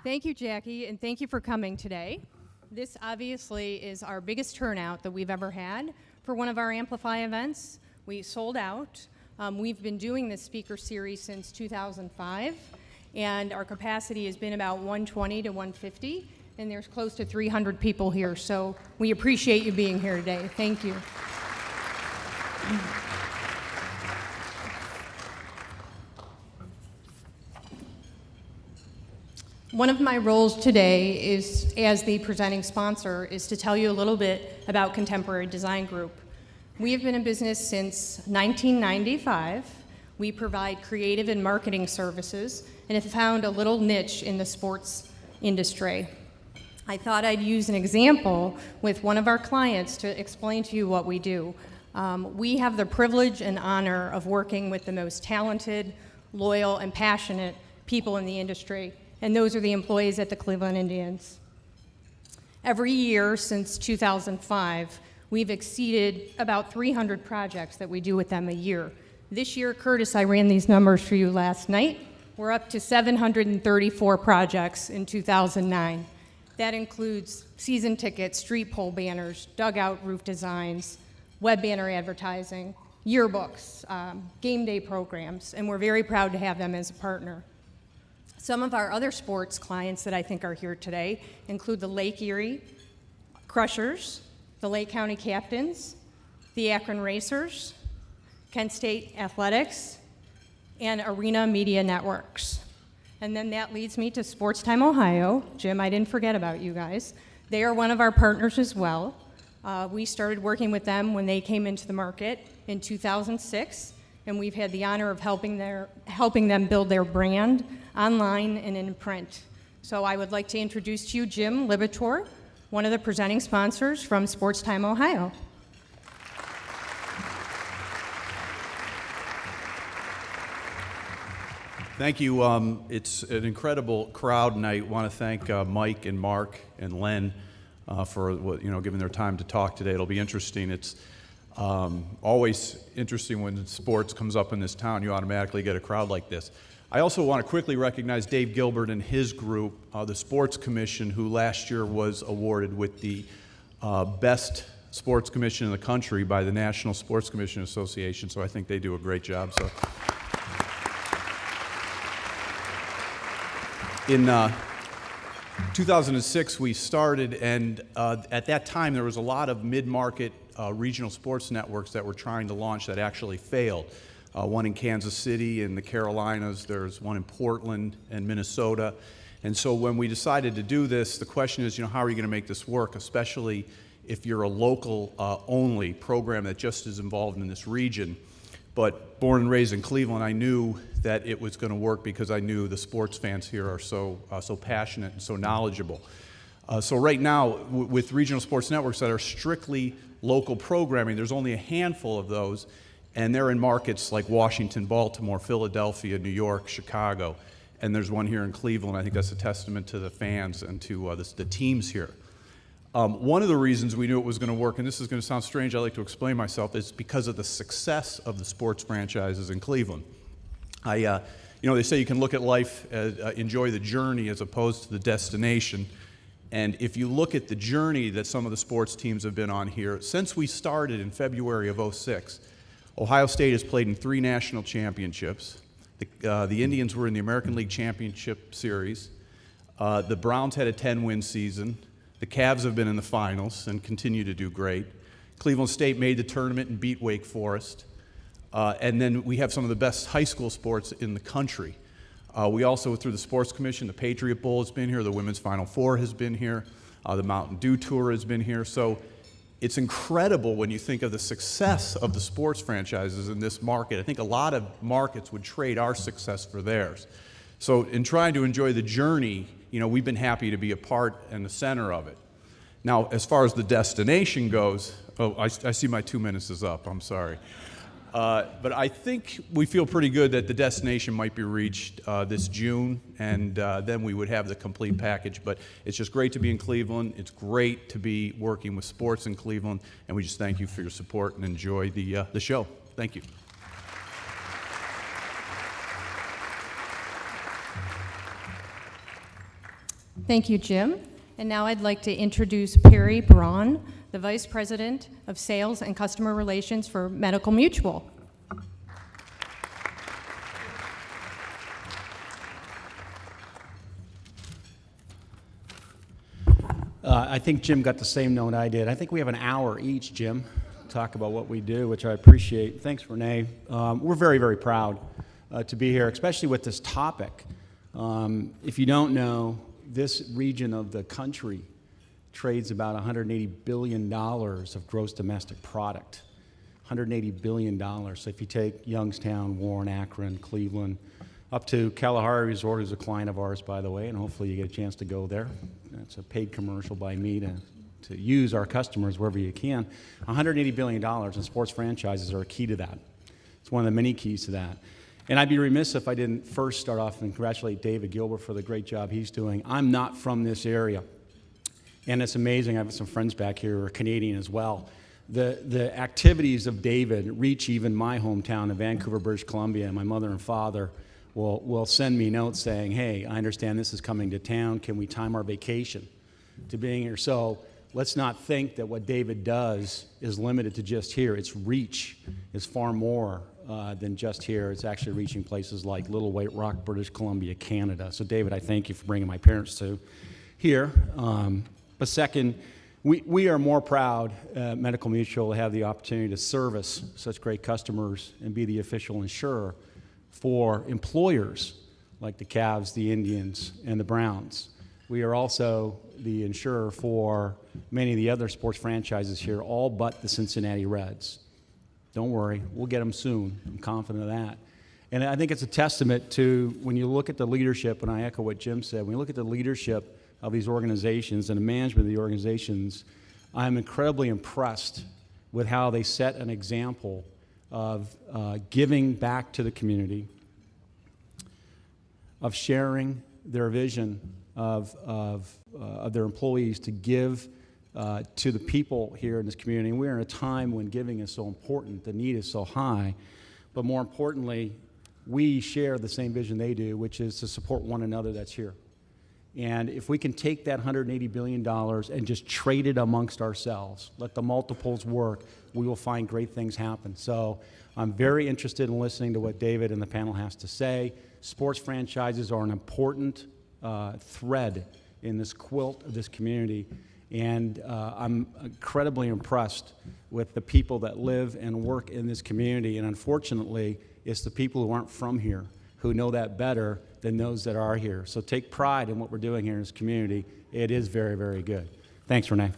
Thank you, Jackie, and thank you for coming today. This obviously is our biggest turnout that we've ever had for one of our Amplify events. We sold out. We've been doing this speaker series since 2005, and our capacity has been about 120 to 150, and there's close to 300 people here, so we appreciate you being here today. Thank you. One of my roles today is, as the presenting sponsor, is to tell you a little bit about Contemporary Design Group. We have been in business since 1995. We provide creative and marketing services and have found a little niche in the sports industry. I thought I'd use an example with one of our clients to explain to you what we do. We have the privilege and honor of working with the most talented, loyal, and passionate people in the industry, and those are the employees at the Cleveland Indians. Every year since 2005, we've exceeded about 300 projects that we do with them a year. This year, Curtis, I ran these numbers for you last night. We're up to 734 projects in 2009. That includes season tickets, street pole banners, dugout roof designs, web banner advertising, yearbooks, game day programs, and we're very proud to have them as a partner. Some of our other sports clients that I think are here today include the Lake Erie Crushers, the Lake County Captains, the Akron Racers, Kent State Athletics, and Arena Media Networks. And then that leads me to Sports Time Ohio. Jim, I didn't forget about you guys. They are one of our partners as well. We started working with them when they came into the market in 2006, and we've had the honor of helping them build their brand online and in print. So I would like to introduce to you Jim Libator, one of the presenting sponsors from Sports Time Ohio. Thank you. It's an incredible crowd, and I want to thank Mike and Mark and Len for giving their time to talk today. It'll be interesting. It's always interesting when sports comes up in this town. You automatically get a crowd like this. I also want to quickly recognize Dave Gilbert and his group, the Sports Commission, who last year was awarded with the best sports commission in the country by the National Sports Commission Association. So I think they do a great job. So, in 2006, we started, and at that time there was a lot of mid-market regional sports networks that were trying to launch that actually failed. One in Kansas City in the Carolinas, there's one in Portland and Minnesota. And so when we decided to do this, the question is, how are you going to make this work, especially if you're a local only program that just is involved in this region. But born and raised in Cleveland, I knew that it was going to work because I knew the sports fans here are so passionate and so knowledgeable. So right now, with regional sports networks that are strictly local programming, there's only a handful of those, and they're in markets like Washington, Baltimore, Philadelphia, New York, Chicago, and there's one here in Cleveland. I think that's a testament to the fans and to the teams here. One of the reasons we knew it was going to work, and this is going to sound strange, I like to explain myself, is because of the success of the sports franchises in Cleveland. They say you can look at life, enjoy the journey as opposed to the destination. And if you look at the journey that some of the sports teams have been on here, since we started in February of '06, Ohio State has played in 3 national championships. The Indians were in the American League Championship Series. The Browns had a 10-win season. The Cavs have been in the finals and continue to do great. Cleveland State made the tournament and beat Wake Forest. And then we have some of the best high school sports in the country. We also, through the Sports Commission, the Patriot Bowl has been here, the Women's Final Four has been here, the Mountain Dew Tour has been here. So it's incredible when you think of the success of the sports franchises in this market. I think a lot of markets would trade our success for theirs. So in trying to enjoy the journey, we've been happy to be a part and the center of it. Now, as far as the destination goes, I see my 2 minutes is up, I'm sorry. But I think we feel pretty good that the destination might be reached this June, and then we would have the complete package. But it's just great to be in Cleveland. It's great to be working with sports in Cleveland, and we just thank you for your support and enjoy the show. Thank you. Thank you, Jim. And now I'd like to introduce Perry Braun, the Vice President of Sales and Customer Relations for Medical Mutual. I think Jim got the same note I did. I think we have an hour each, Jim, to talk about what we do, which I appreciate. Thanks, Renee. We're very, very proud to be here, especially with this topic. If you don't know, this region of the country trades about $180 billion of gross domestic product. $180 billion. So if you take Youngstown, Warren, Akron, Cleveland, up to Kalahari Resort, who's a client of ours, by the way, and hopefully you get a chance to go there. It's a paid commercial by me to use our customers wherever you can. $180 billion, and sports franchises are a key to that. It's one of the many keys to that. And I'd be remiss if I didn't first start off and congratulate David Gilbert for the great job he's doing. I'm not from this area, and it's amazing. I have some friends back here who are Canadian as well. The activities of David reach even my hometown of Vancouver, British Columbia, and my mother and father will send me notes saying, hey, I understand this is coming to town. Can we time our vacation to being here? So let's not think that what David does is limited to just here. Its reach is far more than just here. It's actually reaching places like Little White Rock, British Columbia, Canada. So David, I thank you for bringing my parents to here. But second, we are more proud at Medical Mutual to have the opportunity to service such great customers and be the official insurer for employers like the Cavs, the Indians, and the Browns. We are also the insurer for many of the other sports franchises here, all but the Cincinnati Reds. Don't worry, we'll get them soon. I'm confident of that. And I think it's a testament to when you look at the leadership, and I echo what Jim said, when you look at the leadership of these organizations and the management of the organizations, I'm incredibly impressed with how they set an example of giving back to the community, of sharing their vision of their employees to give to the people here in this community. And we're in a time when giving is so important, the need is so high, but more importantly, we share the same vision they do, which is to support one another that's here. And if we can take that $180 billion and just trade it amongst ourselves, let the multiples work, we will find great things happen. So I'm very interested in listening to what David and the panel has to say. Sports franchises are an important thread in this quilt of this community. And I'm incredibly impressed with the people that live and work in this community. And unfortunately, it's the people who aren't from here who know that better than those that are here. So take pride in what we're doing here in this community. It is very, very good. Thanks, Renee.